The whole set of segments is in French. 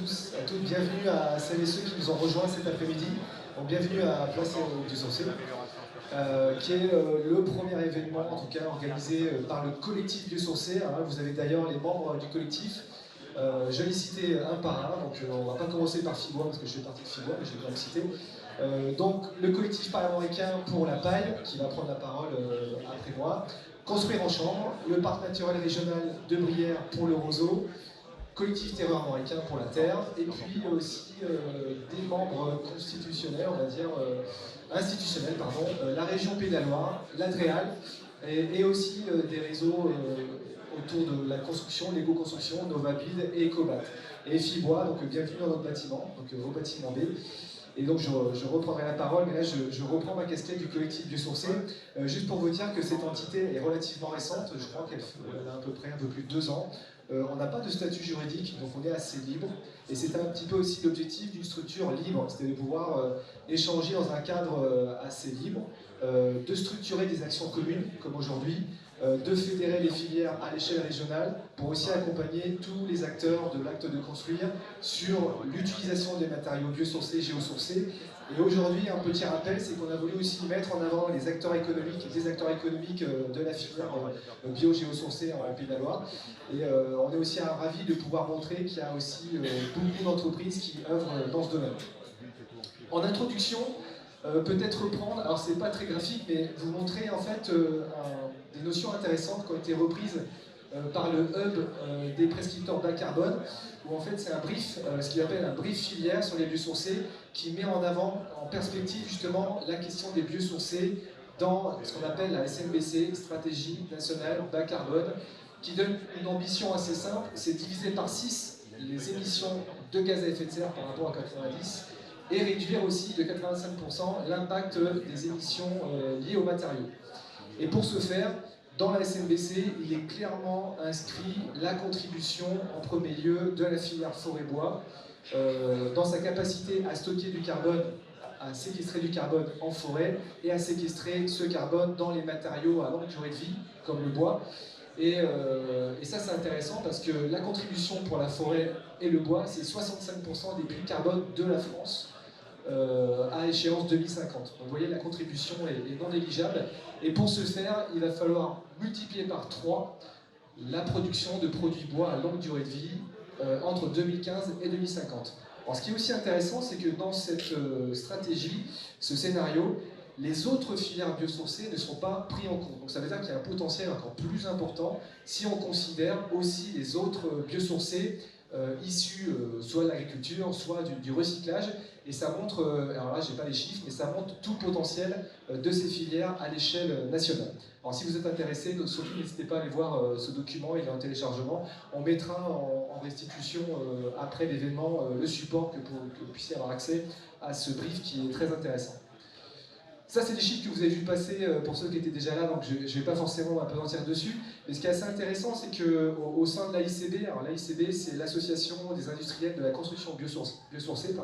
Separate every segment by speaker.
Speaker 1: tous, à toutes, bienvenue à celles et ceux qui nous ont rejoints cet après-midi. Donc, bienvenue à Place du Sorcier, qui est le premier événement, en tout cas, organisé par le collectif Vieux-Sourcé. Vous avez d'ailleurs les membres du collectif. Je vais les citer un par un, donc on ne va pas commencer par Fibois, parce que je fais partie de Fibois, mais je vais quand même citer. Donc, le collectif Paris-Américain pour la paille, qui va prendre la parole après moi. Construire en chambre, le parc naturel régional de Brière pour le roseau, collectif terreur américain pour la terre, et puis aussi des membres constitutionnels, on va dire, institutionnels, pardon, la région Pays de la Loire, l'Adréal, et aussi des réseaux autour de la construction, l'éco-construction, Novabid et Ecobat. Et Fibois, donc bienvenue dans notre bâtiment, donc au bâtiment B. Et donc je reprendrai la parole, mais là je reprends ma casquette du collectif Vieux-Sourcé, juste pour vous dire que cette entité est relativement récente, je crois qu'elle a à peu près un peu plus de 2 ans. On n'a pas de statut juridique, donc on est assez libre, et c'est un petit peu aussi l'objectif d'une structure libre, c'est-à-dire de pouvoir échanger dans un cadre assez libre, de structurer des actions communes, comme aujourd'hui, de fédérer les filières à l'échelle régionale pour aussi accompagner tous les acteurs de l'acte de construire sur l'utilisation des matériaux biosourcés, géosourcés. Et aujourd'hui, un petit rappel, c'est qu'on a voulu aussi mettre en avant les acteurs économiques, de la filière bio-géosourcée en Pays de la Loire. Et on est aussi ravis de pouvoir montrer qu'il y a aussi beaucoup d'entreprises qui œuvrent dans ce domaine. En introduction, peut-être reprendre, alors c'est pas très graphique, mais vous montrer en fait des notions intéressantes qui ont été reprises par le hub des prescripteurs bas carbone, où en fait c'est un brief, ce qu'il appelle un brief filière sur les biosourcés, qui met en avant, en perspective justement, la question des biosourcés dans ce qu'on appelle la SNBC, Stratégie Nationale Bas Carbone, qui donne une ambition assez simple, c'est diviser par 6 les émissions de gaz à effet de serre par rapport à 90, et réduire aussi de 85% l'impact des émissions liées aux matériaux. Et pour ce faire, dans la SNBC, il est clairement inscrit la contribution en premier lieu de la filière forêt-bois dans sa capacité à stocker du carbone, à séquestrer du carbone en forêt et à séquestrer ce carbone dans les matériaux à longue durée de vie, comme le bois. Et ça c'est intéressant parce que la contribution pour la forêt et le bois, c'est 65% des puits de carbone de la France. À échéance 2050. Donc vous voyez, la contribution est non négligeable. Et pour ce faire, il va falloir multiplier par 3 la production de produits bois à longue durée de vie entre 2015 et 2050. Alors ce qui est aussi intéressant, c'est que dans cette stratégie, ce scénario, les autres filières biosourcées ne sont pas pris en compte. Donc ça veut dire qu'il y a un potentiel encore plus important si on considère aussi les autres biosourcés issus soit de l'agriculture, soit du recyclage, et ça montre, alors là j'ai pas les chiffres, mais ça montre tout le potentiel de ces filières à l'échelle nationale. Alors si vous êtes intéressé, surtout n'hésitez pas à aller voir ce document, il est en téléchargement, on mettra en restitution après l'événement le support que vous puissiez avoir accès à ce brief qui est très intéressant. Ça, c'est des chiffres que vous avez vu passer pour ceux qui étaient déjà là, donc je ne vais pas forcément m'apesantir dessus. Mais ce qui est assez intéressant, c'est qu'au sein de l'AICB, alors l'AICB, c'est l'Association des industriels de la construction biosourcée,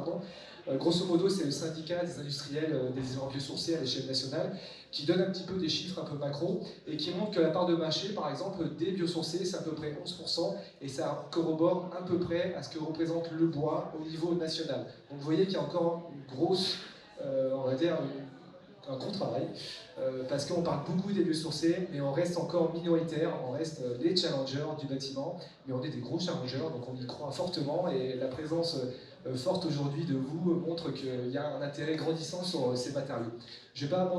Speaker 1: grosso modo, c'est le syndicat des industriels des isolants biosourcés à l'échelle nationale, qui donne un petit peu des chiffres un peu macro, et qui montre que la part de marché, par exemple, des biosourcés, c'est à peu près 11%, et ça corrobore à peu près à ce que représente le bois au niveau national. Donc vous voyez qu'il y a encore une grosse, on va dire, un gros travail, parce qu'on parle beaucoup des biosourcés, mais on reste encore minoritaire, on reste les challengers du bâtiment, mais on est des gros challengers, donc on y croit fortement, et la présence forte aujourd'hui de vous montre qu'il y a un intérêt grandissant sur ces matériaux. Je ne vais pas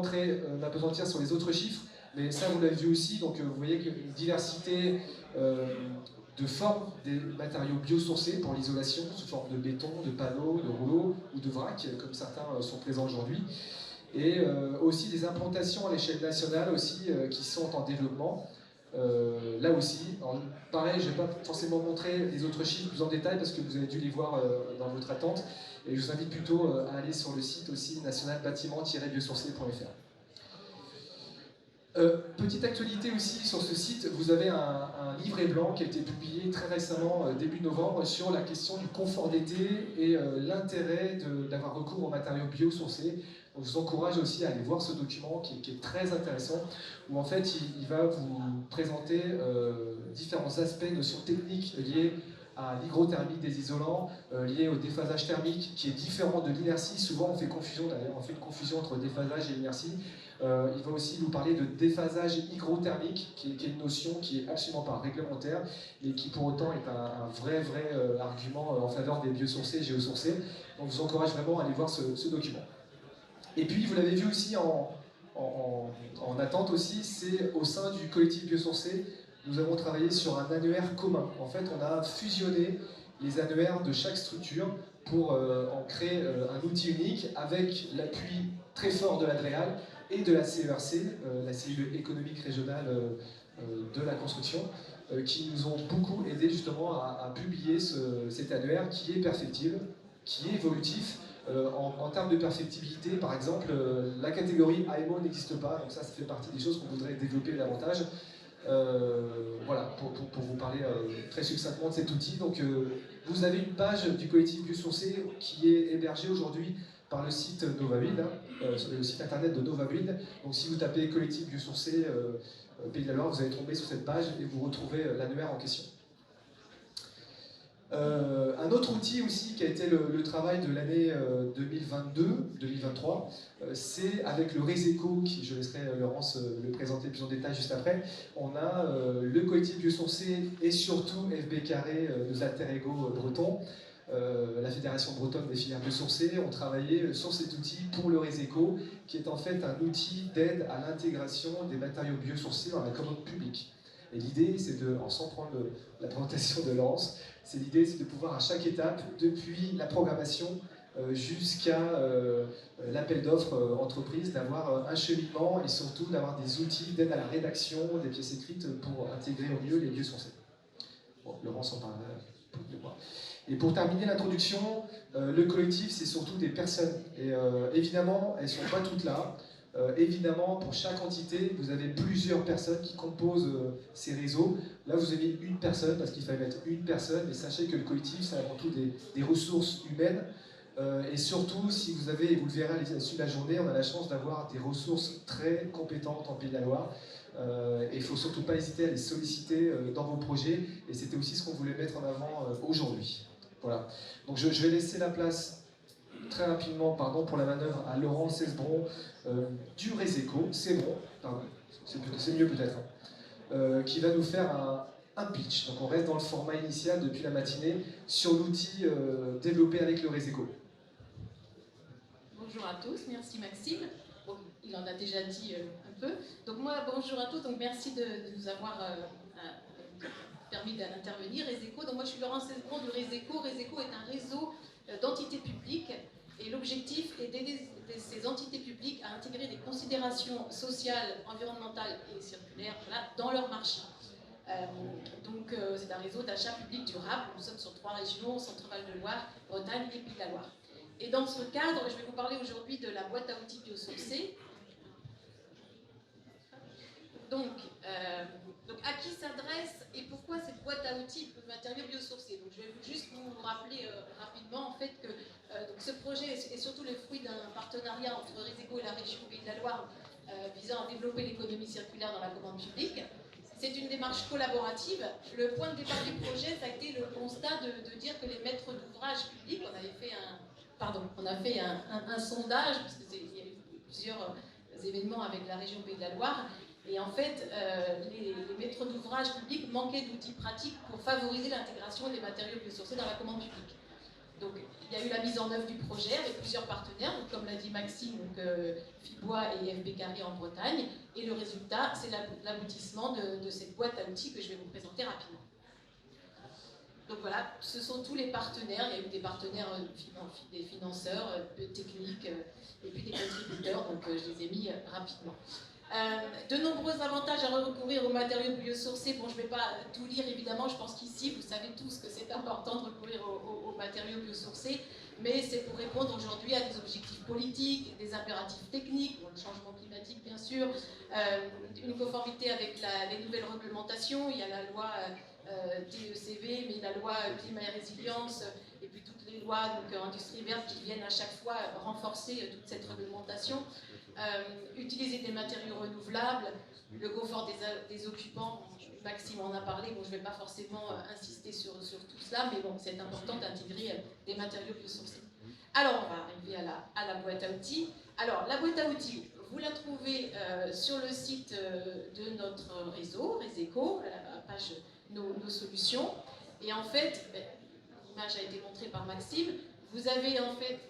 Speaker 1: m'apesantir sur les autres chiffres, mais ça vous l'avez vu aussi, donc vous voyez qu'il y a une diversité de formes des matériaux biosourcés pour l'isolation, sous forme de béton, de panneaux, de rouleaux ou de vrac, comme certains sont présents aujourd'hui. Et aussi des implantations à l'échelle nationale aussi, qui sont en développement. Là aussi, alors, pareil, je ne vais pas forcément montrer les autres chiffres plus en détail parce que vous avez dû les voir dans votre attente, et je vous invite plutôt à aller sur le site aussi nationalbâtiment-biosourcé.fr. Petite actualité aussi sur ce site, vous avez un livret blanc qui a été publié très récemment, début novembre, sur la question du confort d'été et l'intérêt d'avoir recours aux matériaux biosourcés. Donc, je vous encourage aussi à aller voir ce document qui est très intéressant, où en fait il va vous présenter différents aspects, notions techniques liées à l'hygrothermie des isolants liés au déphasage thermique qui est différent de l'inertie. Souvent on fait une confusion entre déphasage et l'inertie. Il va aussi nous parler de déphasage hygrothermique, qui est une notion qui est absolument pas réglementaire, mais qui pour autant est un vrai argument en faveur des biosourcés et géosourcés. Donc je vous encourage vraiment à aller voir ce document. Et puis vous l'avez vu aussi en attente aussi, c'est au sein du collectif biosourcé, nous avons travaillé sur un annuaire commun. En fait, on a fusionné les annuaires de chaque structure pour en créer un outil unique avec l'appui très fort de l'ADREAL et de la CERC, la cellule économique régionale de la construction, qui nous ont beaucoup aidé justement à publier cet annuaire qui est perfectible, qui est évolutif. En termes de perfectibilité, par exemple, la catégorie AMO n'existe pas, donc ça fait partie des choses qu'on voudrait développer davantage. Voilà, pour vous parler très succinctement de cet outil. Donc, vous avez une page du collectif biosourcé qui est hébergée aujourd'hui par le site NovaBuild, sur le site internet de NovaBuild. Donc, si vous tapez collectif biosourcé Pays de la Loire, vous allez tomber sur cette page et vous retrouvez l'annuaire en question. Un autre outil aussi qui a été le travail de l'année 2022-2023, c'est avec le Réseco, qui je laisserai Laurence le présenter plus en détail juste après. On a le collectif biosourcé et surtout FB Carré, nos alter ego bretons, la Fédération bretonne des filières biosourcées, ont travaillé sur cet outil pour le Réseco, qui est en fait un outil d'aide à l'intégration des matériaux biosourcés dans la commande publique. Et l'idée, c'est de, sans prendre la présentation de Laurence, l'idée, c'est de pouvoir à chaque étape, depuis la programmation jusqu'à l'appel d'offres entreprise, d'avoir un cheminement et surtout d'avoir des outils d'aide à la rédaction des pièces écrites pour intégrer au mieux les biosourcés. Bon, Laurence en parlera plus de moi. Et pour terminer l'introduction, le collectif, c'est surtout des personnes. Et évidemment, elles ne sont pas toutes là. Évidemment, pour chaque entité, vous avez plusieurs personnes qui composent ces réseaux. Là, vous avez une personne, parce qu'il fallait mettre une personne, mais sachez que le collectif, c'est avant tout des ressources humaines. Et surtout, si vous avez, et vous le verrez à l'issue de la journée, on a la chance d'avoir des ressources très compétentes en Pays de la Loire. Et il ne faut surtout pas hésiter à les solliciter dans vos projets. Et c'était aussi ce qu'on voulait mettre en avant aujourd'hui. Voilà. Donc je vais laisser la place très rapidement, pardon pour la manœuvre, à Laurent Cesbron du Réseco, c'est mieux peut-être, qui va nous faire un pitch. Donc on reste dans le format initial depuis la matinée sur l'outil développé avec le Réseco.
Speaker 2: Bonjour à tous, merci Maxime. Bon, il en a déjà dit un peu. Donc moi, bonjour à tous, donc merci de nous avoir permis d'intervenir. Réseco, donc moi je suis Laurent Cesbron du Réseco. Réseco est un réseau d'entités publiques et l'objectif est d'aider ces entités publiques à intégrer des considérations sociales, environnementales et circulaires dans leur marché. Donc c'est un réseau d'achat public durable. Nous sommes sur 3 régions, Centre-Val de Loire, Bretagne et Pays de la Loire. Et dans ce cadre, je vais vous parler aujourd'hui de la boîte à outils biosourcée. Donc à qui s'adresse et pourquoi cette boîte à outils matériaux biosourcés? Donc je vais juste vous rappeler rapidement en fait que donc ce projet est surtout le fruit d'un partenariat entre Réseco et la région Pays de la Loire visant à développer l'économie circulaire dans la commande publique. C'est une démarche collaborative. Le point de départ du projet, ça a été le constat de dire que les maîtres d'ouvrage publics, on a fait un sondage, parce qu'il y a eu plusieurs événements avec la région Pays de la Loire, et en fait, les maîtres d'ouvrage publics manquaient d'outils pratiques pour favoriser l'intégration des matériaux biosourcés dans la commande publique. Donc, il y a eu la mise en œuvre du projet avec plusieurs partenaires, donc, comme l'a dit Maxime, Fibois et FB Carré en Bretagne, et le résultat, c'est l'aboutissement de cette boîte à outils que je vais vous présenter rapidement. Donc voilà, ce sont tous les partenaires. Il y a eu des partenaires, des financeurs, techniques, et puis des contributeurs, donc je les ai mis rapidement. De nombreux avantages à recourir aux matériaux biosourcés. Bon, je ne vais pas tout lire évidemment, je pense qu'ici vous savez tous que c'est important de recourir aux matériaux biosourcés, mais c'est pour répondre aujourd'hui à des objectifs politiques, des impératifs techniques, le changement climatique bien sûr, une conformité avec les nouvelles réglementations. Il y a la loi TECV, mais la loi climat et résilience, et puis toutes les lois industrie verte qui viennent à chaque fois renforcer toute cette réglementation. Utiliser des matériaux renouvelables, le confort des occupants, Maxime en a parlé, bon, je ne vais pas forcément insister sur tout cela, mais bon, c'est important d'intégrer des matériaux biosourcés. Alors, on va arriver à la boîte à outils. Alors, la boîte à outils, vous la trouvez sur le site de notre réseau, Reseco, à la page nos solutions. Et en fait, l'image a été montrée par Maxime, vous avez en fait...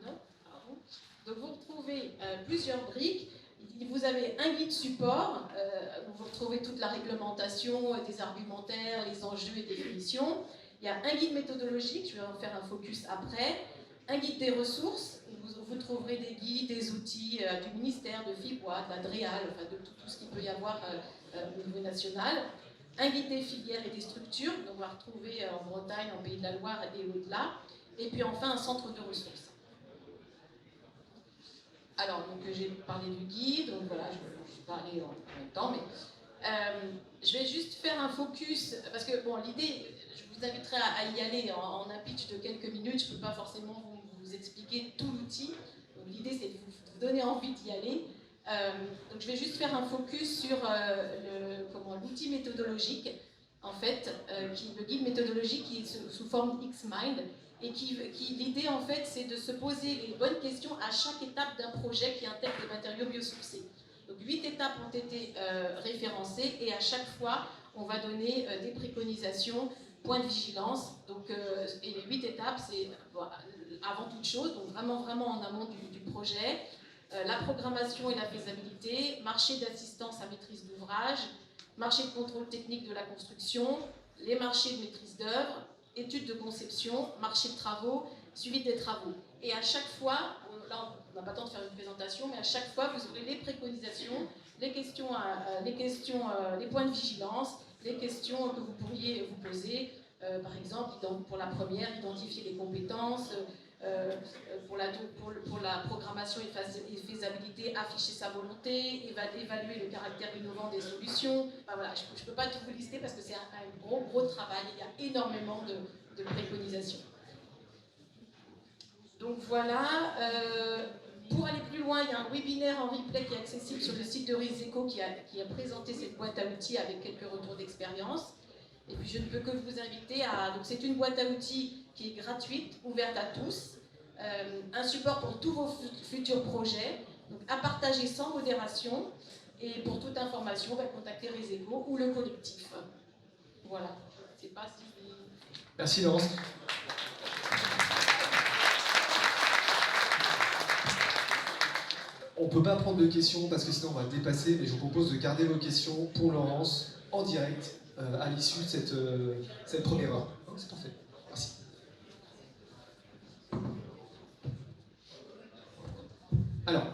Speaker 2: Non, pardon. Donc, vous retrouvez plusieurs briques. Vous avez un guide support, où vous retrouvez toute la réglementation, des argumentaires, les enjeux et définitions. Il y a un guide méthodologique, je vais en faire un focus après. Un guide des ressources, où vous trouverez des guides, des outils du ministère, de FIPOA, de la DREAL, enfin de tout ce qu'il peut y avoir au niveau national. Un guide des filières et des structures, donc on va retrouver en Bretagne, en Pays de la Loire et au-delà. Et puis enfin un centre de ressources. Alors, donc j'ai parlé du guide, donc voilà, je vais parler en même temps, mais je vais juste faire un focus, parce que bon, l'idée, je vous inviterai à y aller en un pitch de quelques minutes, je ne peux pas forcément vous expliquer tout l'outil, donc l'idée c'est de vous donner envie d'y aller. Donc je vais juste faire un focus sur l'outil méthodologique, en fait, le guide méthodologique qui est sous forme Xmind, et l'idée en fait c'est de se poser les bonnes questions à chaque étape d'un projet qui intègre des matériaux biosourcés. Donc 8 étapes ont été référencées et à chaque fois on va donner des préconisations, points de vigilance. Donc, et les 8 étapes c'est avant toute chose, donc vraiment en amont du projet, la programmation et la faisabilité, marché d'assistance à maîtrise d'ouvrage, marché de contrôle technique de la construction, les marchés de maîtrise d'œuvre, études de conception, marché de travaux, suivi des travaux. Et à chaque fois, là on n'a pas le temps de faire une présentation, mais à chaque fois vous aurez les préconisations, les points de vigilance, les questions que vous pourriez vous poser. Par exemple, pour la première, identifier les compétences, pour la programmation et faisabilité, afficher sa volonté, évaluer le caractère innovant des solutions. Enfin, voilà, je ne peux pas tout vous lister parce que c'est un gros travail, il y a énormément de préconisations. Donc voilà, pour aller plus loin, il y a un webinaire en replay qui est accessible sur le site de Reseco qui a présenté cette boîte à outils avec quelques retours d'expérience. Et puis je ne peux que vous inviter à... Donc c'est une boîte à outils qui est gratuite, ouverte à tous, un support pour tous vos futurs projets, donc à partager sans modération, et pour toute information, contactez Reseco ou le collectif. Voilà, je ne sais pas si...
Speaker 1: Merci Laurence. On ne peut pas prendre de questions parce que sinon on va dépasser, mais je vous propose de garder vos questions pour Laurence en direct à l'issue de cette première heure. C'est parfait. Merci. Alors,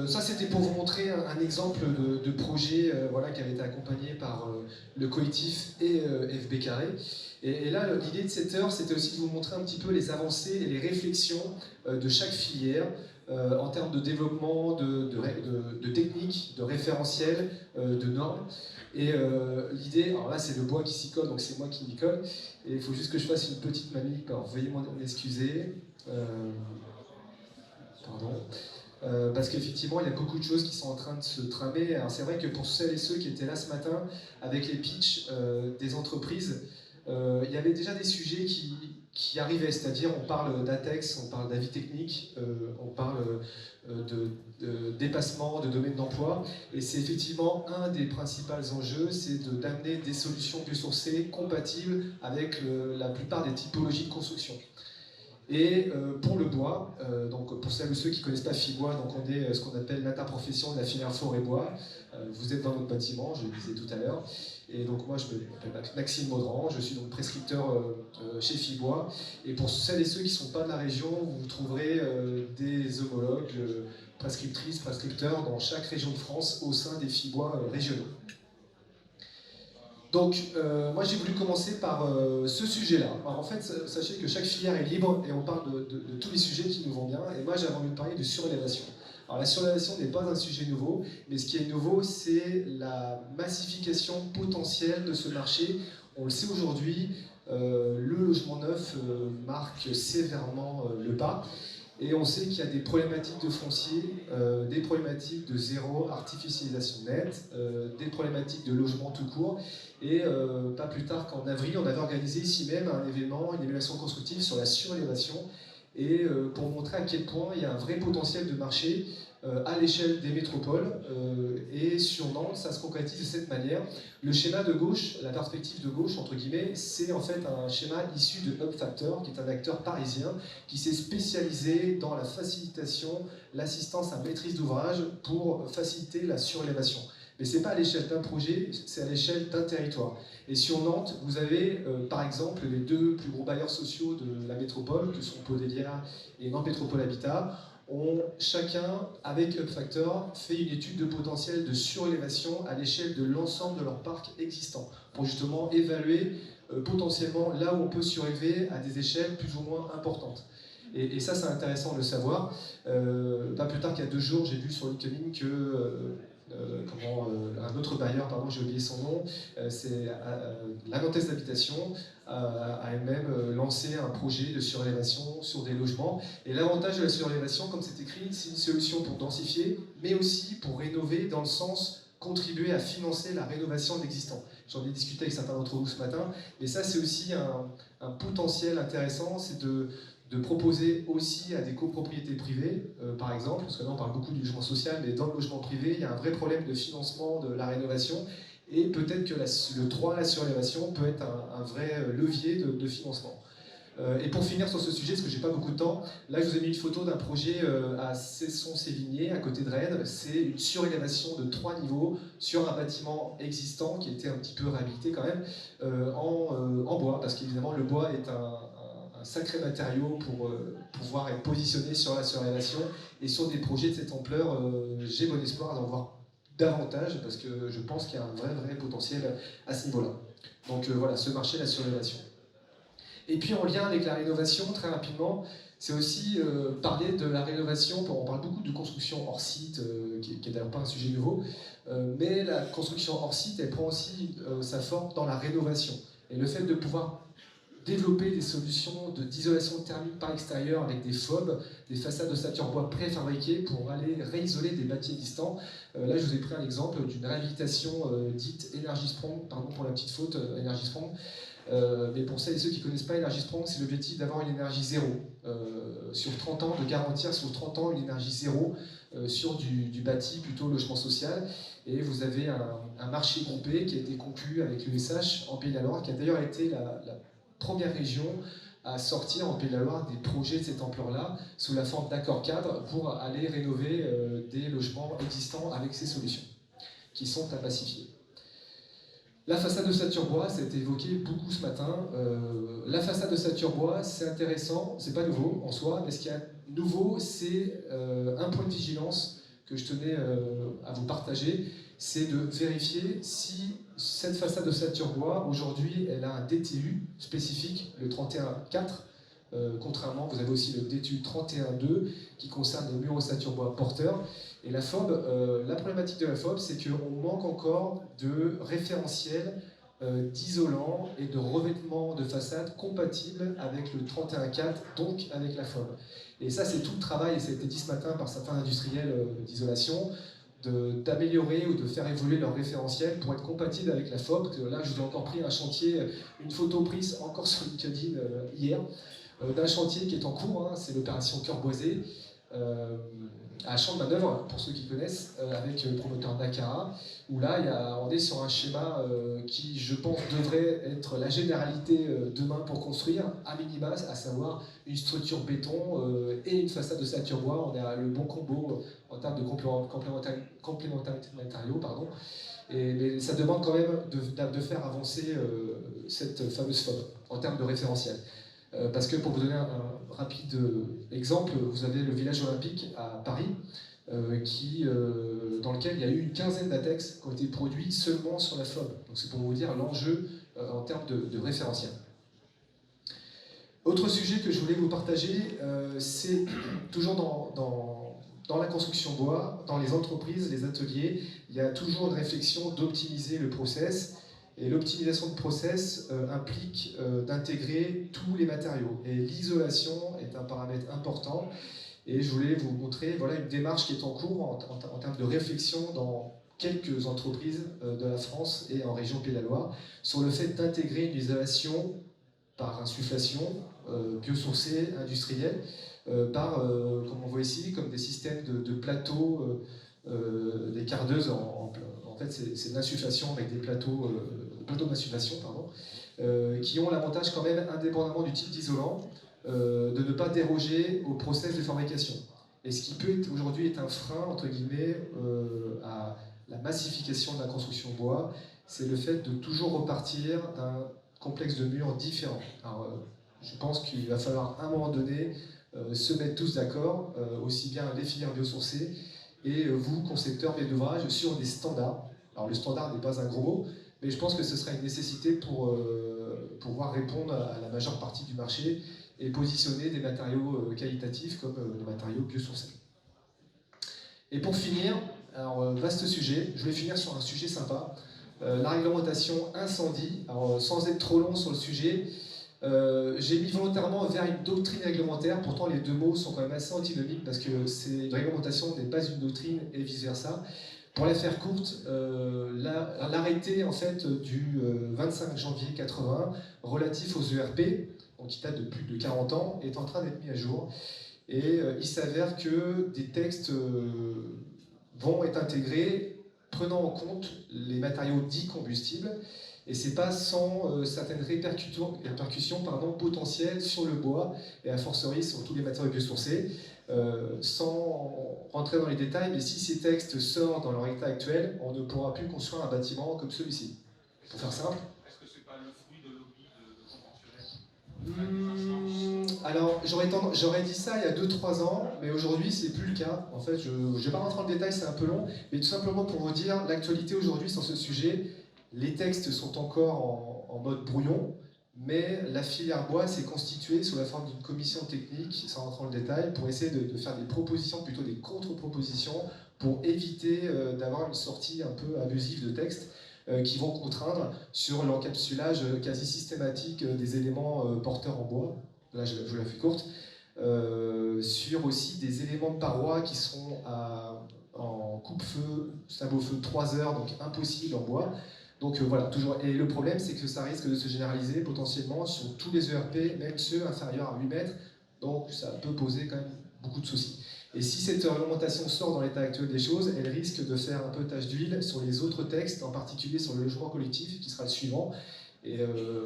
Speaker 1: ça c'était pour vous montrer un exemple de projet qui avait été accompagné par le collectif et FB Carré. Et là, l'idée de cette heure, c'était aussi de vous montrer un petit peu les avancées et les réflexions de chaque filière en termes de développement, de techniques, de référentiels, de normes. Et l'idée, alors là c'est le bois qui s'y colle, donc c'est moi qui m'y colle, et il faut juste que je fasse une petite manip, alors veuillez m'en excuser. Pardon. Parce qu'effectivement, il y a beaucoup de choses qui sont en train de se tramer. Alors c'est vrai que pour celles et ceux qui étaient là ce matin, avec les pitchs des entreprises, il y avait déjà des sujets qui arrivaient, c'est-à-dire on parle d'ATEX, on parle d'avis technique, on parle de dépassement de domaine d'emploi, et c'est effectivement un des principaux enjeux, c'est d'amener des solutions biosourcées compatibles avec la plupart des typologies de construction. Et pour le bois, donc pour celles ou ceux qui ne connaissent pas FIBois, donc on est ce qu'on appelle l'interprofession de la filière forêt-bois. Vous êtes dans notre bâtiment, je le disais tout à l'heure. Et donc moi je m'appelle Maxime Maudran, je suis donc prescripteur chez FIBois. Et pour celles et ceux qui ne sont pas de la région, vous trouverez des homologues, prescriptrices, prescripteurs dans chaque région de France au sein des FIBois régionaux. Donc, moi j'ai voulu commencer par ce sujet-là. Alors en fait, sachez que chaque filière est libre et on parle de tous les sujets qui nous vont bien. Et moi j'avais envie de parler de surélévation. Alors la surélévation n'est pas un sujet nouveau, mais ce qui est nouveau, c'est la massification potentielle de ce marché. On le sait aujourd'hui, le logement neuf marque sévèrement le pas. Et on sait qu'il y a des problématiques de foncier, des problématiques de zéro artificialisation nette, des problématiques de logement tout court. Et pas plus tard qu'en avril, on avait organisé ici même un événement, une évaluation constructive sur la surélévation, et pour montrer à quel point il y a un vrai potentiel de marché à l'échelle des métropoles. Et sur Nantes, ça se concrétise de cette manière. Le schéma de gauche, la perspective de gauche, entre guillemets, c'est en fait un schéma issu de Hub Factor, qui est un acteur parisien qui s'est spécialisé dans la facilitation, l'assistance à maîtrise d'ouvrage pour faciliter la surélévation. Mais ce n'est pas à l'échelle d'un projet, c'est à l'échelle d'un territoire. Et sur Nantes, vous avez par exemple les deux plus gros bailleurs sociaux de la métropole, que sont Podelia et Nantes Métropole Habitat, ont chacun, avec Hub Factor, fait une étude de potentiel de surélévation à l'échelle de l'ensemble de leur parc existant, pour justement évaluer potentiellement là où on peut surélever à des échelles plus ou moins importantes. Et ça, c'est intéressant de le savoir. Pas plus tard qu'il y a 2 jours, j'ai vu sur LinkedIn que un autre bailleur, pardon, j'ai oublié son nom, c'est la Nantaise d'Habitation, a elle-même lancé un projet de surélévation sur des logements. Et l'avantage de la surélévation, comme c'est écrit, c'est une solution pour densifier, mais aussi pour rénover dans le sens contribuer à financer la rénovation de l'existant. J'en ai discuté avec certains d'entre vous ce matin, mais ça c'est aussi un potentiel intéressant, c'est de proposer aussi à des copropriétés privées, par exemple, parce que là on parle beaucoup du logement social, mais dans le logement privé, il y a un vrai problème de financement de la rénovation, et peut-être que le droit à la surélévation peut être un vrai levier de financement. Et pour finir sur ce sujet, parce que j'ai pas beaucoup de temps, là je vous ai mis une photo d'un projet à Cesson-Sévigné, à côté de Rennes. C'est une surélévation de 3 niveaux sur un bâtiment existant qui était un petit peu réhabilité quand même, en bois, parce qu'évidemment le bois est un sacré matériau pour pouvoir être positionné sur la surélévation. Et sur des projets de cette ampleur, j'ai bon espoir d'en voir davantage, parce que je pense qu'il y a un vrai potentiel à ce niveau-là. Donc voilà, ce marché de la surélévation. Et puis en lien avec la rénovation, très rapidement, c'est aussi parler de la rénovation. On parle beaucoup de construction hors site, qui est d'ailleurs pas un sujet nouveau, mais la construction hors site, elle prend aussi sa forme dans la rénovation. Et le fait de pouvoir développer des solutions d'isolation thermique par extérieur avec des FOB, des façades de ossature bois préfabriquées pour aller réisoler des bâtis existants. Là, je vous ai pris un exemple d'une réhabilitation dite Energy-Sprong, pardon pour la petite faute, Energy-Sprong. Mais pour celles et ceux qui ne connaissent pas Energy-Sprong, c'est l'objectif d'avoir une énergie zéro sur 30 ans, de garantir sur 30 ans une énergie zéro sur du bâti, plutôt logement social. Et vous avez un marché groupé qui a été conclu avec l'USH en Pays de la Loire, qui a d'ailleurs été la première région à sortir en Pays de la Loire des projets de cette ampleur-là, sous la forme d'accords cadres, pour aller rénover des logements existants avec ces solutions, qui sont à pacifier. La façade de Saturbois, ça a été évoqué beaucoup ce matin. La façade de Saturbois, c'est intéressant, c'est pas nouveau en soi, mais ce qui est nouveau, c'est un point de vigilance que je tenais à vous partager, c'est de vérifier si cette façade de Saturbois, aujourd'hui, elle a un DTU spécifique, le 31.4, contrairement, vous avez aussi le DTU 31.2 qui concerne les murs Saturbois porteurs. Et la FOB, la problématique de la FOB, c'est qu'on manque encore de référentiels d'isolants et de revêtements de façade compatibles avec le 31.4, donc avec la FOB. Et ça, c'est tout le travail, et ça a été dit ce matin par certains industriels d'isolation, d'améliorer ou de faire évoluer leur référentiel pour être compatible avec la FOB. Là, je vous ai encore pris un chantier, une photo prise encore sur LinkedIn hier, d'un chantier qui est en cours, hein, c'est l'opération Cœur Boisé, à Champ de Manœuvre, pour ceux qui connaissent, avec le promoteur Nakara, où là, on est sur un schéma qui, je pense, devrait être la généralité demain pour construire, à minima, à savoir une structure béton et une façade de Saturbois. On a le bon combo en termes de complémentarité de matériaux, pardon. Mais ça demande quand même de faire avancer cette fameuse FOB en termes de référentiel. Parce que pour vous donner un rapide exemple, vous avez le village olympique à Paris, dans lequel il y a eu une quinzaine d'ATEX qui ont été produits seulement sur la FOB. Donc c'est pour vous dire l'enjeu en termes de référentiel. Autre sujet que je voulais vous partager, c'est toujours dans la construction bois, dans les entreprises, les ateliers, il y a toujours une réflexion d'optimiser le process. Et l'optimisation de process implique d'intégrer tous les matériaux. Et l'isolation est un paramètre important. Et je voulais vous montrer voilà, une démarche qui est en cours en termes de réflexion dans quelques entreprises de la France et en région Pays de la Loire sur le fait d'intégrer une isolation par insufflation biosourcée industrielle, comme on voit ici, comme des systèmes de plateaux, des cardeuses, en fait c'est de l'insufflation avec des plateaux d'insufflation, qui ont l'avantage quand même, indépendamment du type d'isolant, de ne pas déroger au process de fabrication. Et ce qui peut aujourd'hui être un frein, entre guillemets, à la massification de la construction bois, c'est le fait de toujours repartir d'un complexe de murs différents. Alors, je pense qu'il va falloir à un moment donné se mettre tous d'accord, aussi bien les filières biosourcées et vous, concepteurs maîtres d'ouvrage, sur des standards. Alors le standard n'est pas un gros mot, mais je pense que ce sera une nécessité pour pouvoir répondre à la majeure partie du marché et positionner des matériaux qualitatifs comme les matériaux biosourcés. Et pour finir, alors vaste sujet, je vais finir sur un sujet sympa, la réglementation incendie. Alors sans être trop long sur le sujet, j'ai mis volontairement vers une doctrine réglementaire, pourtant les deux mots sont quand même assez antinomiques parce que une réglementation n'est pas une doctrine et vice-versa. Pour la faire courte, l'arrêté en fait, du 25 janvier 80 relatif aux ERP, donc qui date de plus de 40 ans, est en train d'être mis à jour. Et il s'avère que des textes vont être intégrés prenant en compte les matériaux dits combustibles, et c'est pas sans certaines répercussions potentielles sur le bois, et a fortiori sur tous les matériaux biosourcés. Sans rentrer dans les détails, mais si ces textes sortent dans leur état actuel, on ne pourra plus construire un bâtiment comme celui-ci. Pour faire simple.
Speaker 3: Est-ce que c'est pas le fruit de lobby de conventionnels?
Speaker 1: Alors, j'aurais dit ça il y a 2-3 ans, mais aujourd'hui, c'est plus le cas. En fait, je ne vais pas rentrer dans le détail, c'est un peu long, mais tout simplement pour vous dire, l'actualité aujourd'hui sur ce sujet, les textes sont encore en mode brouillon, mais la filière bois s'est constituée sous la forme d'une commission technique, sans rentrer dans le détail, pour essayer de faire des propositions, plutôt des contre-propositions, pour éviter d'avoir une sortie un peu abusive de textes qui vont contraindre sur l'encapsulage quasi systématique des éléments porteurs en bois. Là, je vous la fais courte. Sur aussi des éléments de paroi qui seront en coupe-feu, sabot-feu de 3 heures, donc impossible en bois. Donc voilà, toujours. Et le problème, c'est que ça risque de se généraliser potentiellement sur tous les ERP, même ceux inférieurs à 8 mètres. Donc ça peut poser quand même beaucoup de soucis. Et si cette réglementation sort dans l'état actuel des choses, elle risque de faire un peu tache d'huile sur les autres textes, en particulier sur le logement collectif, qui sera le suivant. Et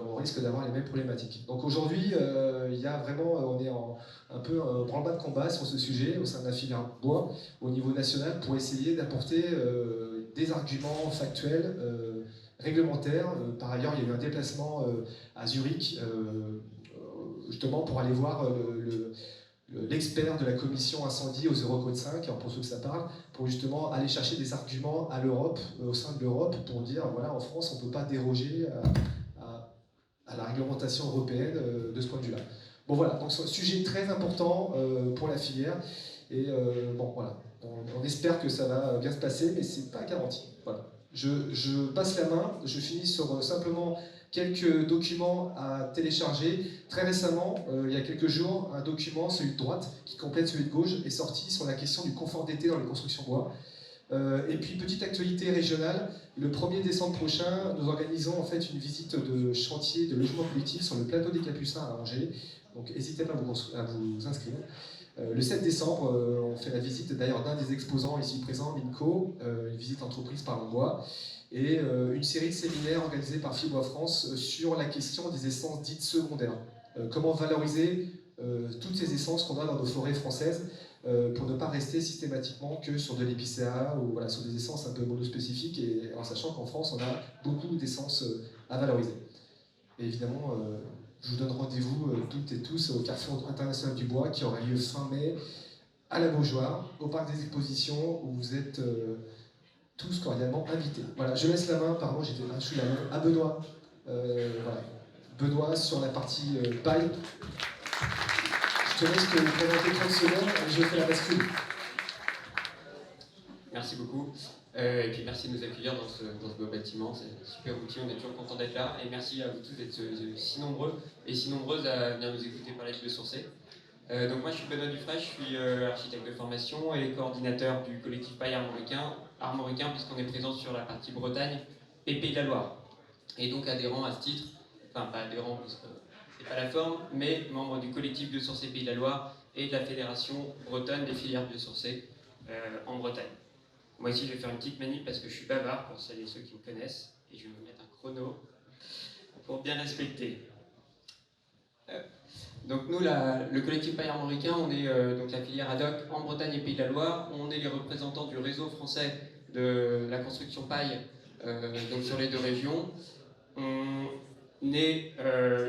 Speaker 1: on risque d'avoir les mêmes problématiques. Donc aujourd'hui, il y a vraiment, on est un peu un branle-bas de combat sur ce sujet au sein de la filière bois au niveau national pour essayer d'apporter des arguments factuels, réglementaires. Par ailleurs, il y a eu un déplacement à Zurich, justement pour aller voir l'expert de la commission incendie aux Eurocode 5, pour ceux que ça parle, pour justement aller chercher des arguments à l'Europe, au sein de l'Europe, pour dire, voilà, en France, on ne peut pas déroger à la réglementation européenne de ce point de vue-là. Bon voilà, donc c'est un sujet très important pour la filière, et bon voilà, on espère que ça va bien se passer, mais c'est pas garanti. Voilà. Je passe la main, je finis sur simplement quelques documents à télécharger. Très récemment, il y a quelques jours, un document, celui de droite, qui complète celui de gauche, est sorti sur la question du confort d'été dans les constructions bois. Et puis, petite actualité régionale, le 1er décembre prochain, nous organisons en fait une visite de chantier de logement collectif sur le plateau des Capucins à Angers. Donc, n'hésitez pas à vous inscrire. Le 7 décembre, on fait la visite d'ailleurs d'un des exposants ici présents, Minco, une visite entreprise par le bois, et une série de séminaires organisés par Fibois France sur la question des essences dites secondaires. Comment valoriser toutes ces essences qu'on a dans nos forêts françaises pour ne pas rester systématiquement que sur de l'épicéa ou voilà, sur des essences un peu monospécifiques, et en sachant qu'en France, on a beaucoup d'essences à valoriser. Et évidemment, je vous donne rendez-vous toutes et tous au Carrefour international du bois qui aura lieu fin mai à la Beaujoire, au parc des expositions, où vous êtes tous cordialement invités. Voilà, je laisse la main, pardon, je suis là, à Benoît. Voilà. Benoît sur la partie paille. Je te laisse te présenter 30 secondes et je fais la bascule.
Speaker 4: Merci beaucoup. Et puis merci de nous accueillir dans ce beau bâtiment. C'est un super outil, on est toujours content d'être là. Et merci à vous tous d'être si nombreux et si nombreuses à venir nous écouter parler de biosourcés. Donc moi je suis Benoît Dufray, je suis architecte de formation et coordinateur du collectif Paille Armoricain puisqu'on est présent sur la partie Bretagne et Pays de la Loire. Et donc adhérent à ce titre, enfin pas adhérent parce que c'est pas la forme, mais membre du collectif biosourcé Pays de la Loire et de la fédération bretonne des filières biosourcées en Bretagne. Moi ici je vais faire une petite manip parce que je suis bavard pour celles et ceux qui me connaissent et je vais me mettre un chrono pour bien respecter. Donc nous, le collectif Paille Armoricain, on est donc la filière ad hoc en Bretagne et Pays de la Loire. On est les représentants du réseau français de la construction paille donc sur les deux régions. On est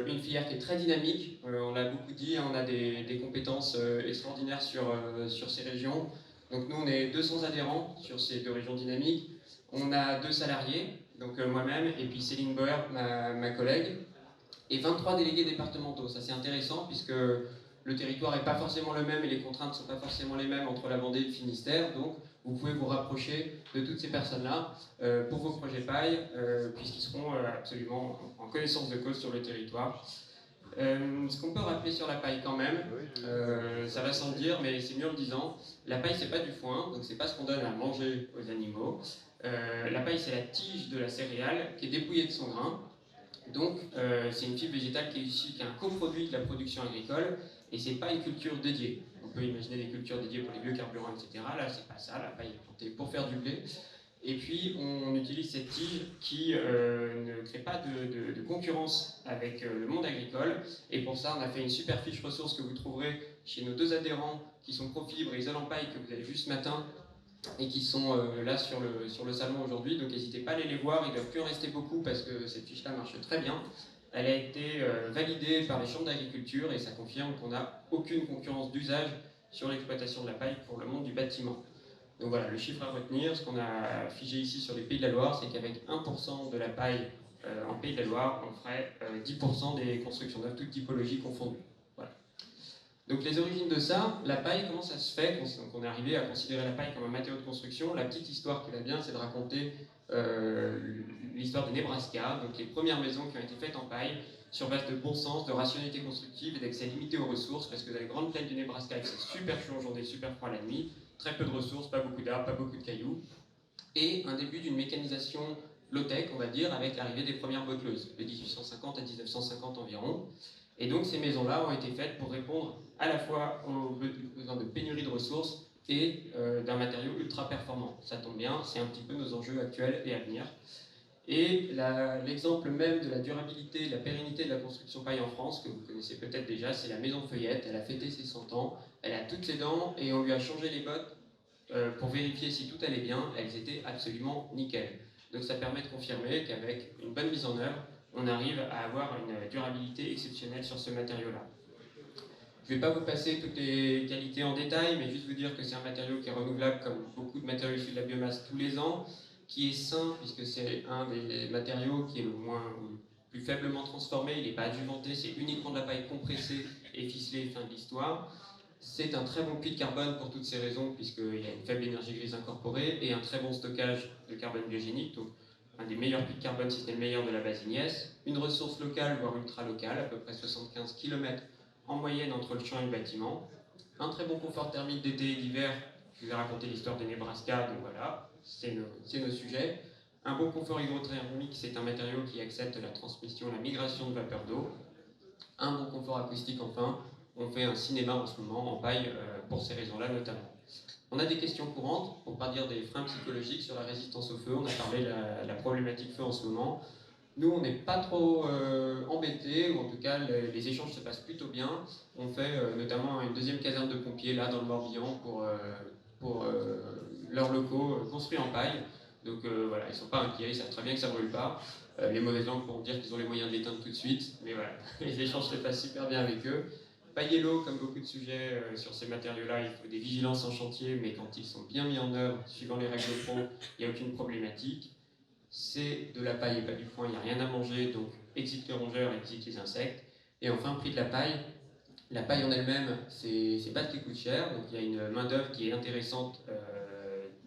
Speaker 4: une filière qui est très dynamique. On l'a beaucoup dit, on a des compétences extraordinaires sur ces régions. Donc nous, on est 200 adhérents sur ces deux régions dynamiques. On a 2 salariés, donc moi-même et puis Céline Boer, ma collègue. Et 23 délégués départementaux. Ça c'est intéressant puisque le territoire n'est pas forcément le même et les contraintes ne sont pas forcément les mêmes entre la Vendée et le Finistère. Donc vous pouvez vous rapprocher de toutes ces personnes-là pour vos projets paille puisqu'ils seront absolument en connaissance de cause sur le territoire. Ce qu'on peut rappeler sur la paille quand même, ça va sans le dire mais c'est mieux en le disant, la paille c'est pas du foin, donc c'est pas ce qu'on donne à manger aux animaux. La paille c'est la tige de la céréale qui est dépouillée de son grain. Donc, c'est une fibre végétale qui est un coproduit de la production agricole et c'est pas une culture dédiée. On peut imaginer des cultures dédiées pour les biocarburants, etc. Là, c'est pas ça. La paille est plantée pour faire du blé. Et puis, on utilise cette tige qui ne crée pas de concurrence avec le monde agricole. Et pour ça, on a fait une super fiche ressource que vous trouverez chez nos 2 adhérents qui sont Profibre et Isolant Paille que vous avez vu ce matin et qui sont là sur le salon aujourd'hui, donc n'hésitez pas à aller les voir, il ne doit plus en rester beaucoup parce que cette fiche-là marche très bien. Elle a été validée par les chambres d'agriculture et ça confirme qu'on n'a aucune concurrence d'usage sur l'exploitation de la paille pour le monde du bâtiment. Donc voilà, le chiffre à retenir, ce qu'on a figé ici sur les Pays de la Loire, c'est qu'avec 1% de la paille en Pays de la Loire, on ferait 10% des constructions neuves, toutes typologies confondues. Donc les origines de ça, la paille, comment ça se fait qu'on est arrivé à considérer la paille comme un matériau de construction? La petite histoire qui va bien, c'est de raconter l'histoire du Nebraska, donc les premières maisons qui ont été faites en paille, sur base de bon sens, de rationalité constructive et d'accès limité aux ressources, parce que dans les grandes plaines du Nebraska, c'est super chaud en journée, super froid la nuit, très peu de ressources, pas beaucoup d'arbres, pas beaucoup de cailloux, et un début d'une mécanisation low-tech, on va dire, avec l'arrivée des premières botteleuses, de 1850 à 1950 environ. Et donc ces maisons-là ont été faites pour répondre à la fois aux besoins de pénurie de ressources et d'un matériau ultra performant. Ça tombe bien, c'est un petit peu nos enjeux actuels et à venir. Et l'exemple même de la durabilité, de la pérennité de la construction paille en France, que vous connaissez peut-être déjà, c'est la maison Feuillette. Elle a fêté ses 100 ans, elle a toutes ses dents et on lui a changé les bottes pour vérifier si tout allait bien. Elles étaient absolument nickel. Donc ça permet de confirmer qu'avec une bonne mise en œuvre, on arrive à avoir une durabilité exceptionnelle sur ce matériau-là. Je ne vais pas vous passer toutes les qualités en détail, mais juste vous dire que c'est un matériau qui est renouvelable comme beaucoup de matériaux issus de la biomasse tous les ans, qui est sain puisque c'est un des matériaux qui est le plus faiblement transformé, il n'est pas adjuvanté, c'est uniquement de la paille compressée et ficelée, fin de l'histoire. C'est un très bon puits de carbone pour toutes ces raisons, puisqu'il y a une faible énergie grise incorporée et un très bon stockage de carbone biogénique. Donc, un des meilleurs puits de carbone, si ce n'est le meilleur de la base Ignace, une ressource locale, voire ultra-locale, à peu près 75 km en moyenne entre le champ et le bâtiment, un très bon confort thermique d'été et d'hiver, je vous ai raconté l'histoire de Nebraska, donc voilà, c'est nos sujets, un bon confort hydrothermique, c'est un matériau qui accepte la transmission, la migration de vapeur d'eau, un bon confort acoustique enfin, on fait un cinéma en ce moment en paille pour ces raisons-là notamment. On a des questions courantes, pour ne pas dire des freins psychologiques sur la résistance au feu. On a parlé de la problématique feu en ce moment. Nous, on n'est pas trop embêtés, ou en tout cas, les échanges se passent plutôt bien. On fait notamment une deuxième caserne de pompiers, là, dans le Morbihan, pour leurs locaux construits en paille. Donc voilà, ils ne sont pas inquiets, ils savent très bien que ça ne brûle pas. Les mauvaises langues pourront dire qu'ils ont les moyens de l'éteindre tout de suite, mais voilà, les échanges se passent super bien avec eux. Paillet-l'eau, comme beaucoup de sujets sur ces matériaux-là, il faut des vigilances en chantier, mais quand ils sont bien mis en œuvre, suivant les règles pro, il n'y a aucune problématique. C'est de la paille et pas du foin, il n'y a rien à manger, donc exit les rongeurs, exit les insectes. Et enfin, prix de la paille. La paille en elle-même, c'est pas ce qui coûte cher, donc il y a une main-d'œuvre qui est intéressante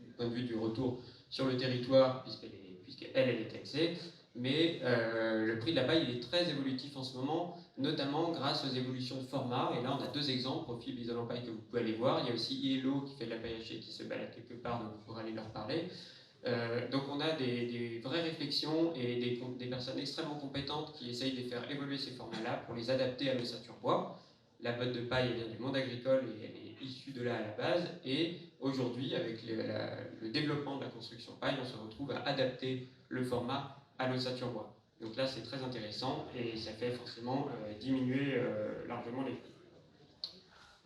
Speaker 4: du point de vue du retour sur le territoire, puisqu'elle est taxée. Mais le prix de la paille il est très évolutif en ce moment. notamment grâce aux évolutions de format. Et là, on a deux exemples, profil isolant paille que vous pouvez aller voir. Il y a aussi ILO qui fait de la paille hachée qui se balade quelque part, donc vous pourrez aller leur parler. Donc on a des vraies réflexions et des personnes extrêmement compétentes qui essayent de faire évoluer ces formats-là pour les adapter à l'ossature bois. La botte de paille vient du monde agricole et elle est issue de là à la base. Et aujourd'hui, avec le développement de la construction paille, on se retrouve à adapter le format à l'ossature bois. Donc là, c'est très intéressant et ça fait forcément diminuer largement les prix.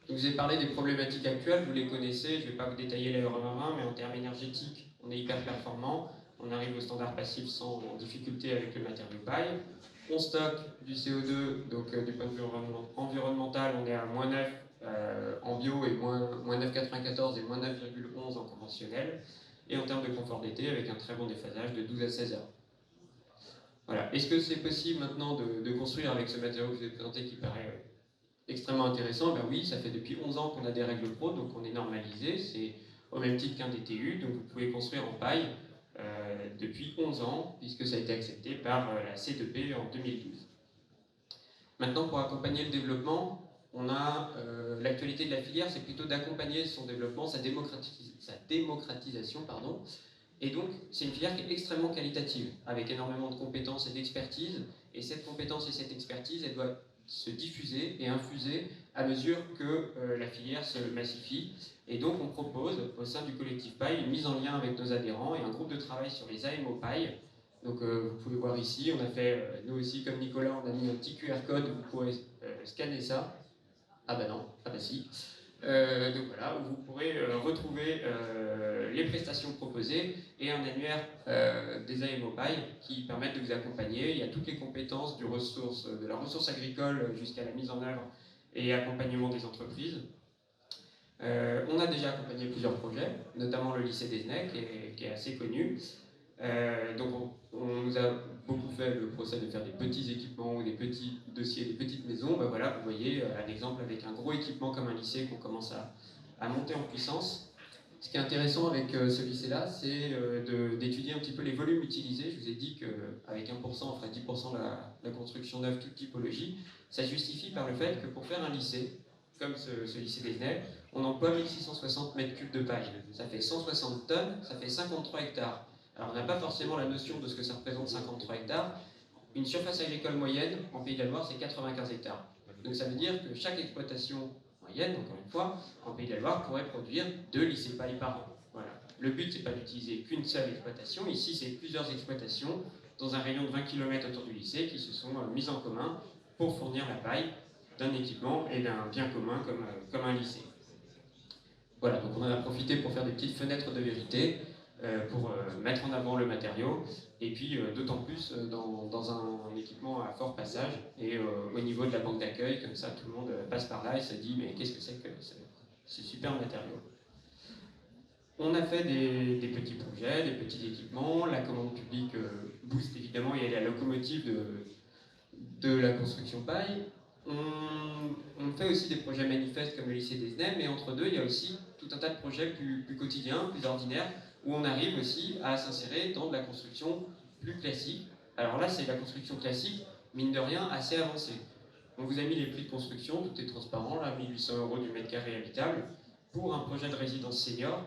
Speaker 4: Donc, je vous ai parlé des problématiques actuelles, vous les connaissez, je ne vais pas vous détailler les R1, mais en termes énergétiques, on est hyper performant, on arrive au standard passif sans difficulté avec le matériau paille. On stocke du CO2, donc du point de vue environnemental, on est à moins 9 en bio et moins 9,94 et moins 9,11 en conventionnel. Et en termes de confort d'été, avec un très bon déphasage de 12 à 16 heures. Voilà. Est-ce que c'est possible maintenant de construire avec ce matériau que je vous ai présenté qui paraît extrêmement intéressant? Ben oui, ça fait depuis 11 ans qu'on a des règles pro, donc on est normalisé, c'est au même titre qu'un DTU, donc vous pouvez construire en paille depuis 11 ans, puisque ça a été accepté par la C2P en 2012. Maintenant, pour accompagner le développement, on a l'actualité de la filière, c'est plutôt d'accompagner son développement, sa démocratisation, pardon. Et donc, c'est une filière qui est extrêmement qualitative, avec énormément de compétences et d'expertise. Et cette compétence et cette expertise, elle doit se diffuser et infuser à mesure que la filière se massifie. Et donc, on propose, au sein du collectif paille, une mise en lien avec nos adhérents et un groupe de travail sur les AMO paille. Donc, vous pouvez voir ici, on a fait, nous aussi, comme Nicolas, on a mis un petit QR code, vous pourrez scanner ça. Ah bah non, ah bah si. Donc voilà, où vous pourrez retrouver les prestations proposées et un annuaire des AMO paille qui permettent de vous accompagner. Il y a toutes les compétences de la ressource agricole jusqu'à la mise en œuvre et accompagnement des entreprises. On a déjà accompagné plusieurs projets, notamment le lycée d'Esnay qui est assez connu. Donc on nous a beaucoup fait le procès de faire des petits équipements ou des petits dossiers, des petites maisons. Ben voilà, vous voyez un exemple avec un gros équipement comme un lycée qu'on commence à monter en puissance. Ce qui est intéressant avec ce lycée-là, c'est d'étudier un petit peu les volumes utilisés. Je vous ai dit qu'avec 1%, on ferait 10% de la construction neuve, toute typologie. Ça justifie par le fait que pour faire un lycée, comme ce lycée d'Esnay, on emploie 1660 mètres cubes de paille. Ça fait 160 tonnes, ça fait 53 hectares. Alors on n'a pas forcément la notion de ce que ça représente 53 hectares. Une surface agricole moyenne en Pays de la Loire, c'est 95 hectares. Donc ça veut dire que chaque exploitation moyenne, encore une fois, en Pays de la Loire, pourrait produire 2 lycées paille par an. Voilà. Le but, c'est pas d'utiliser qu'une seule exploitation. Ici, c'est plusieurs exploitations dans un rayon de 20 km autour du lycée qui se sont mises en commun pour fournir la paille d'un équipement et d'un bien commun comme un lycée. Voilà, donc on en a profité pour faire des petites fenêtres de vérité, pour mettre en avant le matériau, et puis d'autant plus dans un équipement à fort passage, et au niveau de la banque d'accueil, comme ça tout le monde passe par là et se dit mais qu'est-ce que c'est que ce super matériau. On a fait des petits projets, des petits équipements, la commande publique booste évidemment, et elle est la locomotive de la construction paille. On fait aussi des projets manifestes comme le lycée d'Esnay, mais entre deux, il y a aussi tout un tas de projets plus quotidiens, plus ordinaires, où on arrive aussi à s'insérer dans de la construction plus classique. Alors là, c'est la construction classique, mine de rien, assez avancée. On vous a mis les prix de construction, tout est transparent, là, 1800 € du mètre carré habitable, pour un projet de résidence senior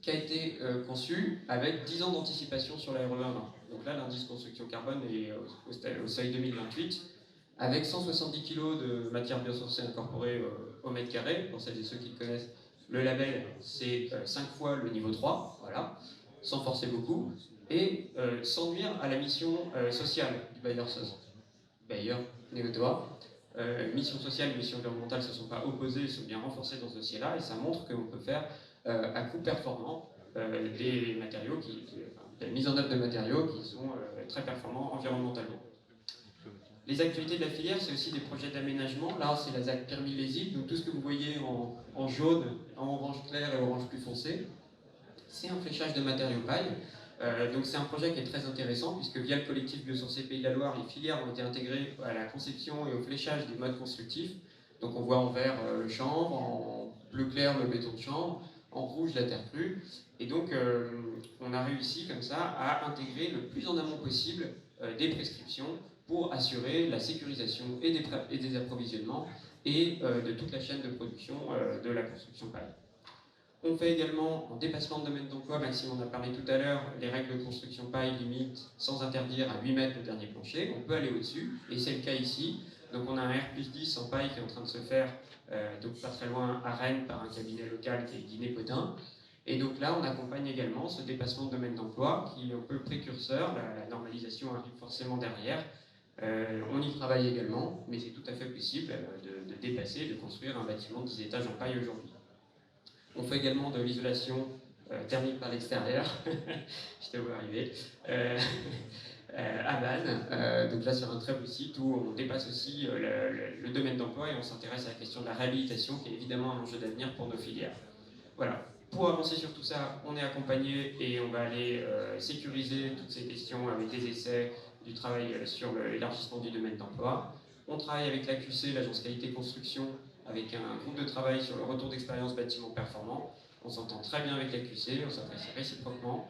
Speaker 4: qui a été conçu avec 10 ans d'anticipation sur la RE1. Donc là, l'indice construction carbone est au seuil 2028, avec 170 kg de matière biosourcée incorporée au mètre carré. Pour celles et ceux qui le connaissent, le label, c'est 5 fois le niveau 3, voilà, sans forcer beaucoup, et sans nuire à la mission sociale du bailleur négotoire. Mission sociale et mission environnementale ne se sont pas opposées, elles sont bien renforcées dans ce dossier-là, et ça montre qu'on peut faire à coût performant des matériaux, la mise en œuvre de matériaux qui sont très performants environnementalement. Les actualités de la filière, c'est aussi des projets d'aménagement. Là, c'est la ZAC Permilésite, donc tout ce que vous voyez en jaune, en orange clair et orange plus foncé, c'est un fléchage de matériaux paille. Donc c'est un projet qui est très intéressant, puisque via le collectif Biosourcé Pays de la Loire, les filières ont été intégrées à la conception et au fléchage des modes constructifs. Donc on voit en vert le chanvre, en bleu clair le béton de chanvre, en rouge la terre crue. Et donc on a réussi comme ça à intégrer le plus en amont possible des prescriptions pour assurer la sécurisation et des approvisionnements et de toute la chaîne de production de la construction paille. On fait également en dépassement de domaine d'emploi, Maxime en a parlé tout à l'heure, les règles de construction paille limitent sans interdire à 8 mètres le dernier plancher, on peut aller au-dessus, et c'est le cas ici. Donc on a un R+10 en paille qui est en train de se faire, donc pas très loin à Rennes, par un cabinet local qui est Guinée-Potin. Et donc là, on accompagne également ce dépassement de domaine d'emploi qui est un peu précurseur, la normalisation arrive forcément derrière. On y travaille également, mais c'est tout à fait possible de dépasser, de construire un bâtiment de 10 étages en paille aujourd'hui. On fait également de l'isolation thermique par l'extérieur, je te vois arriver, à Vannes, donc là sur un très beau site où on dépasse aussi le domaine d'emploi et on s'intéresse à la question de la réhabilitation qui est évidemment un enjeu d'avenir pour nos filières. Voilà. Pour avancer sur tout ça, on est accompagné et on va aller sécuriser toutes ces questions avec des essais, du travail sur l'élargissement du domaine d'emploi. On travaille avec l'AQC, l'Agence Qualité Construction, avec un groupe de travail sur le retour d'expérience bâtiment performant. On s'entend très bien avec l'AQC, on s'apprécie réciproquement.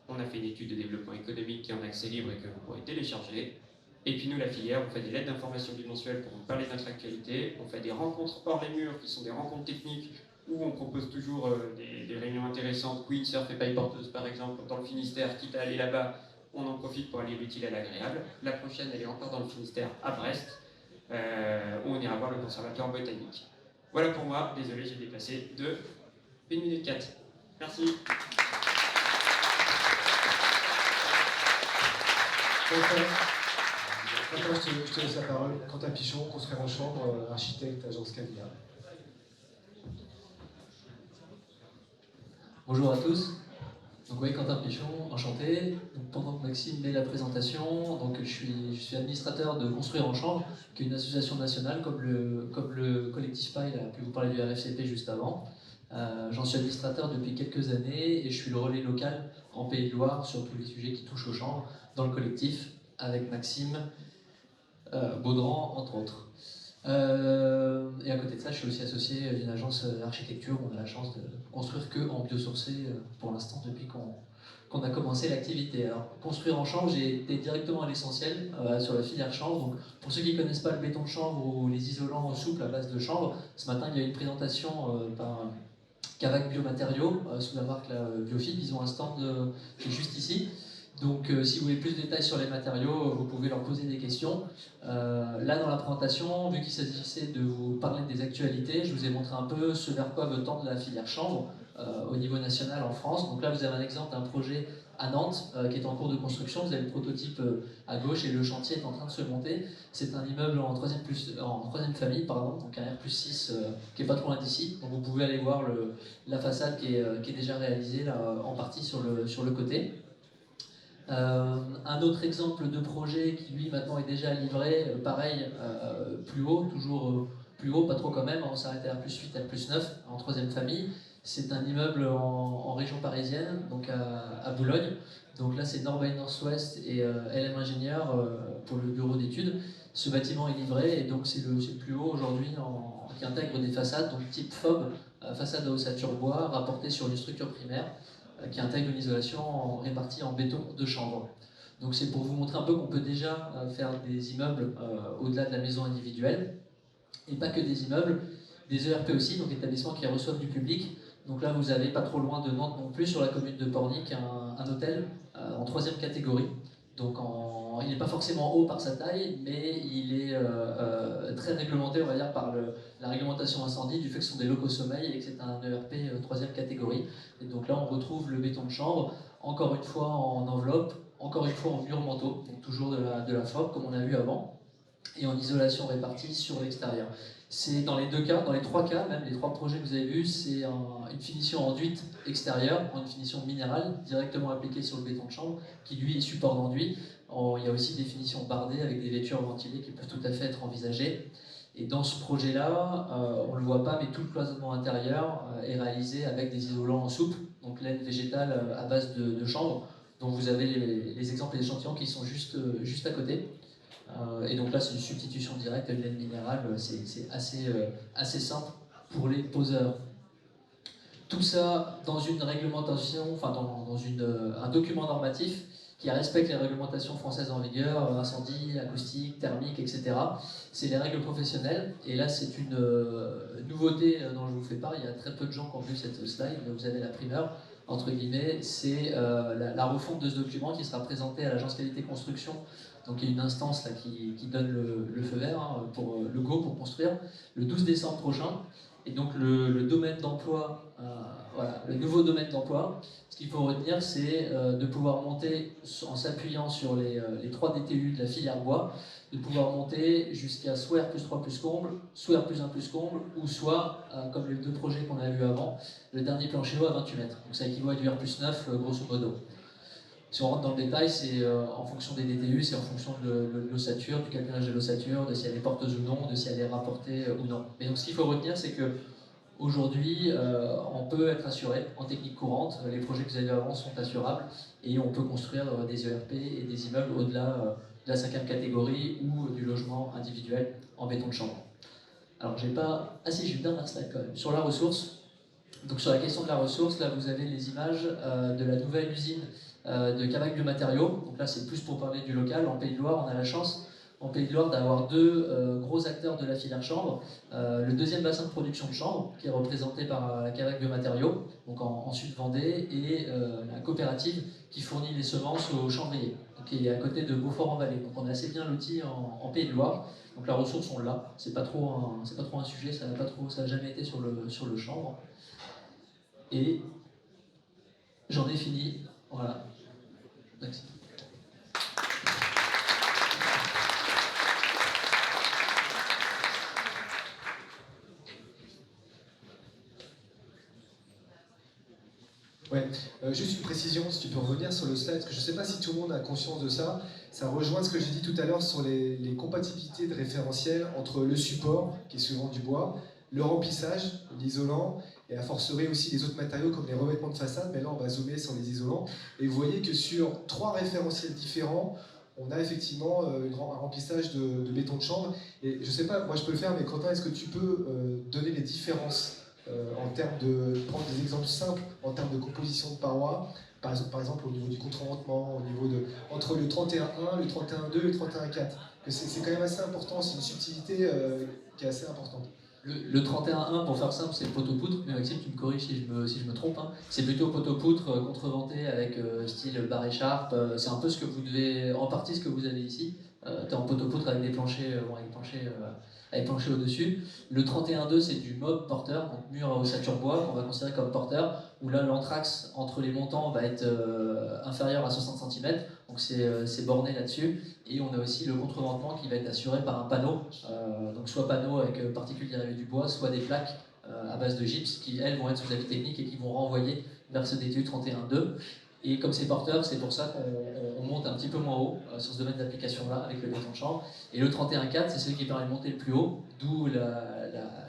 Speaker 4: On a fait une étude de développement économique qui est en accès libre et que vous pourrez télécharger. Et puis nous, la filière, on fait des lettres d'information bimensuelles pour vous parler de notre actualité. On fait des rencontres hors les murs qui sont des rencontres techniques où on propose toujours des réunions intéressantes. Queen Surf et Paille Porteuse par exemple, dans le Finistère, quitte à aller là-bas, on en profite pour aller l'utile à l'agréable. La prochaine, elle est encore dans le Finistère, à Brest, où on ira voir le conservatoire botanique. Voilà pour moi, désolé, j'ai dépassé de 1 minute 4. Merci.
Speaker 1: Maintenant, je te laisse la parole. Quentin Pichon, construire en chambre, architecte, agence Cavia.
Speaker 5: Bonjour à tous. Donc oui, Quentin Pichon, enchanté. Donc, pendant que Maxime met la présentation, donc je suis administrateur de Construire en Chambre, qui est une association nationale comme le collectif Paille, a pu vous parler du RFCP juste avant. J'en suis administrateur depuis quelques années et je suis le relais local en Pays de Loire sur tous les sujets qui touchent aux chambres dans le collectif, avec Maxime Baudran entre autres. Et à côté de ça, je suis aussi associé d'une agence d'architecture où on a la chance de construire que en biosourcé pour l'instant depuis qu'on a commencé l'activité. Alors, construire en chanvre, j'ai été directement à l'essentiel sur la filière chanvre. Donc, pour ceux qui ne connaissent pas le béton de chanvre ou les isolants souples à base de chanvre, ce matin il y a eu une présentation par Cavac Biomatériaux sous la marque Biofib. Ils ont un stand qui est juste ici. Donc si vous voulez plus de détails sur les matériaux, vous pouvez leur poser des questions. Là dans la présentation, vu qu'il s'agissait de vous parler des actualités, je vous ai montré un peu ce vers quoi veut tendre la filière chanvre au niveau national en France. Donc là vous avez un exemple d'un projet à Nantes qui est en cours de construction. Vous avez le prototype à gauche et le chantier est en train de se monter. C'est un immeuble en troisième famille, pardon, donc un R+6 qui est pas trop loin d'ici. Donc vous pouvez aller voir la façade qui est déjà réalisée là, en partie sur le côté. Un autre exemple de projet qui lui maintenant est déjà livré, pareil, plus haut, toujours plus haut, pas trop quand même, on s'arrête à R+8, R+9 en troisième famille. C'est un immeuble en région parisienne, donc à Boulogne. Donc là c'est North by Northwest et LM Ingénieur pour le bureau d'études. Ce bâtiment est livré et donc c'est le plus haut aujourd'hui qui intègre des façades, donc type FOB, façade à ossature bois, rapportée sur une structure primaire, qui intègre une isolation répartie en béton de chanvre. Donc c'est pour vous montrer un peu qu'on peut déjà faire des immeubles au-delà de la maison individuelle, et pas que des immeubles, des ERP aussi, donc établissements qui reçoivent du public. Donc là vous avez pas trop loin de Nantes non plus, sur la commune de Pornic, un hôtel en troisième catégorie. Donc il n'est pas forcément haut par sa taille, mais il est très réglementé, on va dire, par la réglementation incendie, du fait que ce sont des locaux sommeil et que c'est un ERP troisième catégorie. Et donc là, on retrouve le béton de chanvre, encore une fois en enveloppe, encore une fois en mur manteau, donc toujours de la FOB, comme on a vu avant, et en isolation répartie sur l'extérieur. C'est dans les deux cas, dans les trois cas, même les trois projets que vous avez vus, c'est une finition enduite extérieure, une finition minérale, directement appliquée sur le béton de chanvre, qui lui est support d'enduit. Il y a aussi des finitions bardées avec des vêtures ventilées qui peuvent tout à fait être envisagées. Et dans ce projet-là, on ne le voit pas, mais tout le cloisonnement intérieur est réalisé avec des isolants en souple, donc laine végétale à base de chanvre, dont vous avez les exemples des échantillons qui sont juste à côté. Et donc là, c'est une substitution directe de laine minérale, c'est assez simple pour les poseurs. Tout ça dans une réglementation, enfin dans un document normatif qui respectent les réglementations françaises en vigueur, incendie, acoustique, thermique, etc. C'est les règles professionnelles, et là c'est une nouveauté dont je vous fais part, il y a très peu de gens qui ont vu cette slide, mais vous avez la primeur, entre guillemets, c'est la refonte de ce document qui sera présenté à l'agence qualité construction. Donc il y a une instance là, qui donne le feu vert, hein, pour le go pour construire, le 12 décembre prochain. Et donc le domaine d'emploi, voilà, le nouveau domaine d'emploi, ce qu'il faut retenir, c'est de pouvoir monter, en s'appuyant sur les 3 DTU de la filière bois, de pouvoir monter jusqu'à soit R+3 plus comble, soit R+1 plus comble, ou soit, comme les 2 projets qu'on a vus avant, le dernier plancher haut à 28 mètres. Donc ça équivaut à du R+9, grosso modo. Si on rentre dans le détail, c'est en fonction des DTU, c'est en fonction de l'ossature, du calculage de l'ossature, de si elle est porteuse ou non, de si elle est rapportée ou non. Mais donc ce qu'il faut retenir, c'est que aujourd'hui, on peut être assuré en technique courante, les projets que vous avez avant sont assurables, et on peut construire des ERP et des immeubles au-delà de la 5e catégorie ou du logement individuel en béton de chambre. Alors j'ai pas... Ah si, j'ai une dernière slide quand même, sur la ressource. Donc sur la question de la ressource, là vous avez les images de la nouvelle usine de Cavac Biomatériaux. Donc là c'est plus pour parler du local. En Pays de Loire, on a la chance en Pays de Loire d'avoir 2 gros acteurs de la filière chambre. Le 2e bassin de production de chambre, qui est représenté par la Cavac Biomatériaux, donc en Sud-Vendée, et la coopérative qui fournit les semences aux chambriers, qui est à côté de Beaufort-en-Vallée. Donc on a assez bien l'outil en Pays de Loire. Donc la ressource, on l'a. C'est pas trop un sujet, ça n'a jamais été sur le chanvre. Et j'en ai fini. Voilà. Merci.
Speaker 1: Ouais, juste une précision, si tu peux revenir sur le slide, parce que je ne sais pas si tout le monde a conscience de ça. Ça rejoint ce que j'ai dit tout à l'heure sur les compatibilités de référentiel entre le support, qui est souvent du bois, le remplissage, l'isolant, et a fortiori aussi les autres matériaux comme les revêtements de façade, mais là on va zoomer sur les isolants. Et vous voyez que sur 3 référentiels différents, on a effectivement un remplissage de béton de chambre. Et je ne sais pas, moi je peux le faire, mais Quentin, est-ce que tu peux donner les différences en termes de prendre des exemples simples en termes de composition de parois, par exemple au niveau du contreventement, au niveau de entre le 31.1, le 31.2 et le 31.4. C'est quand même assez important, c'est une subtilité qui est assez importante.
Speaker 5: Le 31.1, pour faire simple, c'est le poteau-poutre, mais Maxime, tu me corriges si je me trompe. Hein. C'est plutôt poteau-poutre contreventé avec style barre écharpe. C'est un peu ce que vous devez, en partie ce que vous avez ici. T'es en poteau-poutre avec des planchers, avec plancher au-dessus. Le 31.2, c'est du mob porteur, donc mur à ossature bois, qu'on va considérer comme porteur, où là l'anthrax entre les montants va être inférieur à 60 cm, donc c'est borné là-dessus. Et on a aussi le contreventement qui va être assuré par un panneau, donc soit panneau avec particules dérivées du bois, soit des plaques à base de gypse qui, elles, vont être sous avis technique et qui vont renvoyer vers ce DTU 31.2. Et comme c'est porteur, c'est pour ça qu'on monte un petit peu moins haut sur ce domaine d'application-là, avec le béton de chambre. Et le 31.4, c'est celui qui permet de monter le plus haut, d'où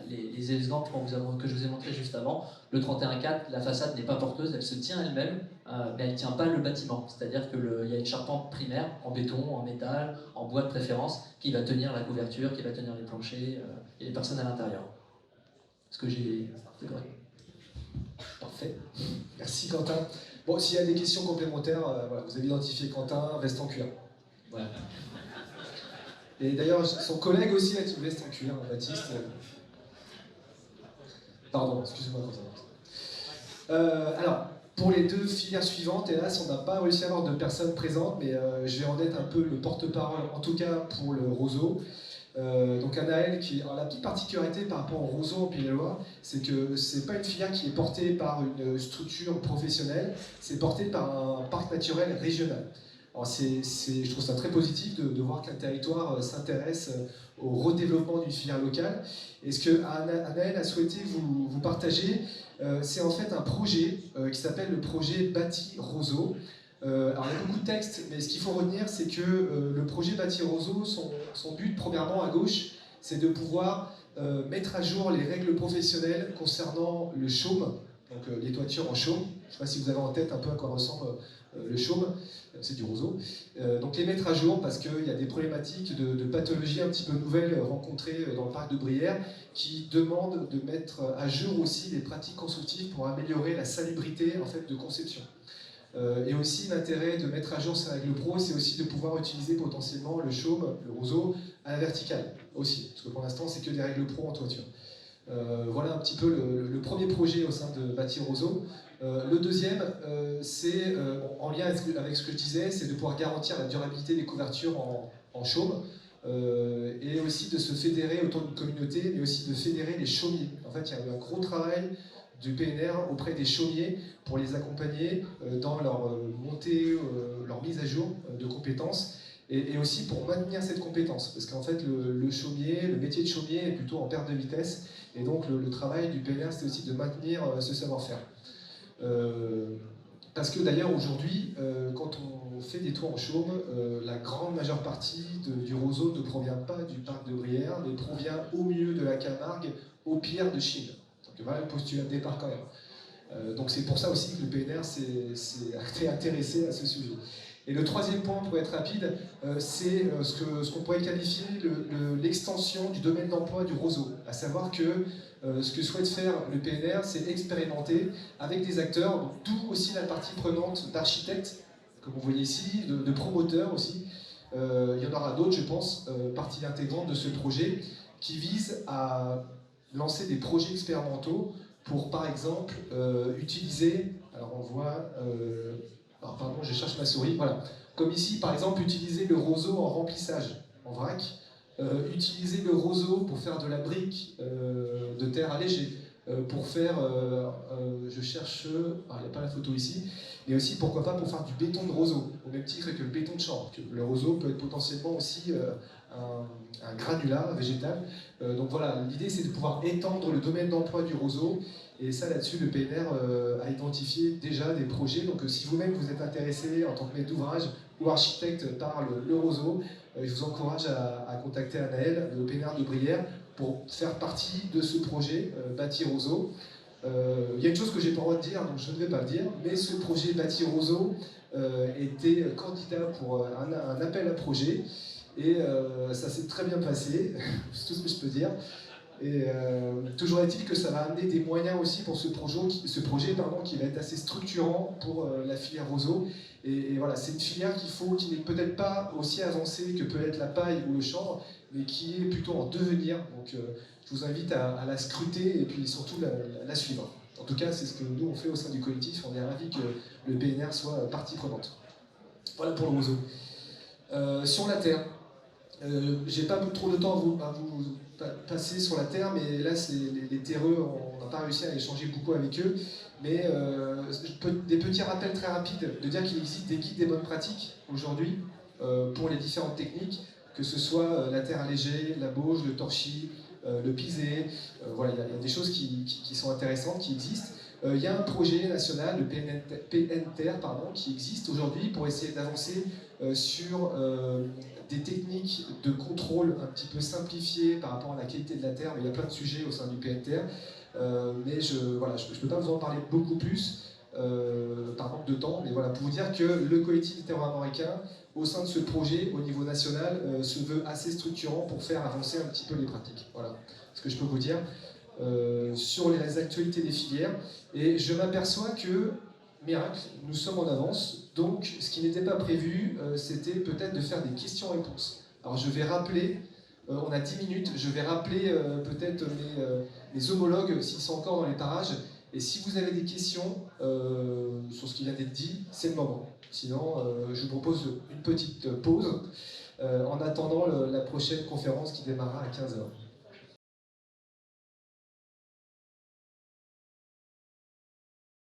Speaker 5: les exemples que je vous ai montrés juste avant. Le 31.4, la façade n'est pas porteuse, elle se tient elle-même, mais elle ne tient pas le bâtiment. C'est-à-dire qu'il y a une charpente primaire, en béton, en métal, en bois de préférence, qui va tenir la couverture, qui va tenir les planchers et les personnes à l'intérieur. Est-ce que j'ai... C'est correct?
Speaker 1: Parfait. Merci Quentin. Bon, s'il y a des questions complémentaires, voilà, vous avez identifié Quentin, veste en cuir. Voilà. Et d'ailleurs, son collègue aussi a une veste en cuir, Baptiste. Pardon, excusez-moi Quentin. Alors, pour les 2 filières suivantes, hélas, on n'a pas réussi à avoir de personnes présentes, mais je vais en être un peu le porte-parole, en tout cas pour le roseau. Donc Anaël, alors la petite particularité par rapport au roseau en Pays de la Loire, c'est que c'est pas une filière qui est portée par une structure professionnelle, c'est porté par un parc naturel régional. Alors je trouve ça très positif de voir qu'un territoire s'intéresse au redéveloppement d'une filière locale. Et ce que Anaël a souhaité vous partager, c'est en fait un projet qui s'appelle le projet Bâti Roseau. Alors il y a beaucoup de textes, mais ce qu'il faut retenir, c'est que le projet Bâti Roseau, son but, premièrement à gauche, c'est de pouvoir mettre à jour les règles professionnelles concernant le chaume, donc les toitures en chaume. Je ne sais pas si vous avez en tête un peu à quoi ressemble le chaume, c'est du roseau. Donc les mettre à jour parce qu'il y a des problématiques de pathologies un petit peu nouvelles rencontrées dans le parc de Brière qui demandent de mettre à jour aussi les pratiques constructives pour améliorer la salubrité en fait, de conception. Et aussi l'intérêt de mettre à jour ces règles pro, c'est aussi de pouvoir utiliser potentiellement le chaume, le roseau, à la verticale aussi, parce que pour l'instant c'est que des règles pro en toiture. Voilà un petit peu le premier projet au sein de Bâti Roseau. Le deuxième, c'est en lien avec ce que je disais, c'est de pouvoir garantir la durabilité des couvertures en chaume et aussi de se fédérer autour d'une communauté, mais aussi de fédérer les chaumiers. En fait, il y a eu un gros travail du PNR auprès des chaumiers pour les accompagner dans leur montée, leur mise à jour de compétences et aussi pour maintenir cette compétence. Parce qu'en fait, le chaumier, le métier de chaumier est plutôt en perte de vitesse et donc le travail du PNR, c'est aussi de maintenir ce savoir-faire. Parce que d'ailleurs aujourd'hui, quand on fait des toits en chaume, la grande majeure partie du roseau ne provient pas du parc de Brière, mais provient au mieux de la Camargue, au pire de Chine. Donc voilà le postulat de départ quand même. Donc c'est pour ça aussi que le PNR s'est intéressé à ce sujet. Et le troisième point, pour être rapide, c'est ce qu'on pourrait qualifier l'extension du domaine d'emploi du roseau. À savoir que ce que souhaite faire le PNR, c'est expérimenter avec des acteurs, donc d'où aussi la partie prenante d'architectes, comme vous voyez ici, de promoteurs aussi. Il y en aura d'autres, je pense, partie intégrante de ce projet, qui vise à lancer des projets expérimentaux pour, par exemple, utiliser, alors on voit... alors pardon, je cherche ma souris, voilà. Comme ici, par exemple, utiliser le roseau en remplissage, en vrac, utiliser le roseau pour faire de la brique de terre allégée, pour faire, je cherche, il n'y a pas la photo ici, mais aussi, pourquoi pas, pour faire du béton de roseau, au même titre que le béton de chanvre. Le roseau peut être potentiellement aussi un granulat végétal. Donc voilà, l'idée c'est de pouvoir étendre le domaine d'emploi du roseau. Et ça, là-dessus, le PNR a identifié déjà des projets. Donc, si vous-même vous êtes intéressé en tant que maître d'ouvrage ou architecte par le roseau, je vous encourage à contacter Anaël, le PNR de Brière, pour faire partie de ce projet Bâti Roseau. Il y a une chose que j'ai pas le droit de dire, donc je ne vais pas le dire, mais ce projet Bâti Roseau était candidat pour un appel à projet. Et ça s'est très bien passé, c'est tout ce que je peux dire. Et toujours est-il que ça va amener des moyens aussi pour ce projet qui va être assez structurant pour la filière roseau. Et voilà, c'est une filière qui n'est peut-être pas aussi avancée que peut être la paille ou le chanvre, mais qui est plutôt en devenir. Donc je vous invite à la scruter et puis surtout la suivre. En tout cas, c'est ce que nous on fait au sein du collectif. On est ravis que le PNR soit partie prenante. Voilà pour le roseau. Sur la terre. J'ai pas trop de temps à vous passer sur la terre, mais là, les terreux, on n'a pas réussi à échanger beaucoup avec eux. Mais des petits rappels très rapides, de dire qu'il existe des guides des bonnes pratiques aujourd'hui pour les différentes techniques, que ce soit la terre allégée, la bauge, le torchis, le pisé. Voilà, il y a des choses qui sont intéressantes, qui existent. Il y a un projet national, le PNTER, qui existe aujourd'hui pour essayer d'avancer sur des techniques de contrôle un petit peu simplifiées par rapport à la qualité de la terre. Mais il y a plein de sujets au sein du PNTER. Mais je ne peux pas vous en parler beaucoup plus par manque de temps. Mais voilà, pour vous dire que le collectif itero-armoricain, au sein de ce projet, au niveau national, se veut assez structurant pour faire avancer un petit peu les pratiques. Voilà ce que je peux vous dire. Sur les actualités des filières, et je m'aperçois que, miracle, nous sommes en avance, donc ce qui n'était pas prévu, c'était peut-être de faire des questions-réponses. Alors je vais rappeler, on a 10 minutes, je vais rappeler peut-être mes homologues s'ils sont encore dans les parages, et si vous avez des questions sur ce qui vient d'être dit, c'est le moment. Sinon, je vous propose une petite pause en attendant la prochaine conférence qui démarrera à 15h.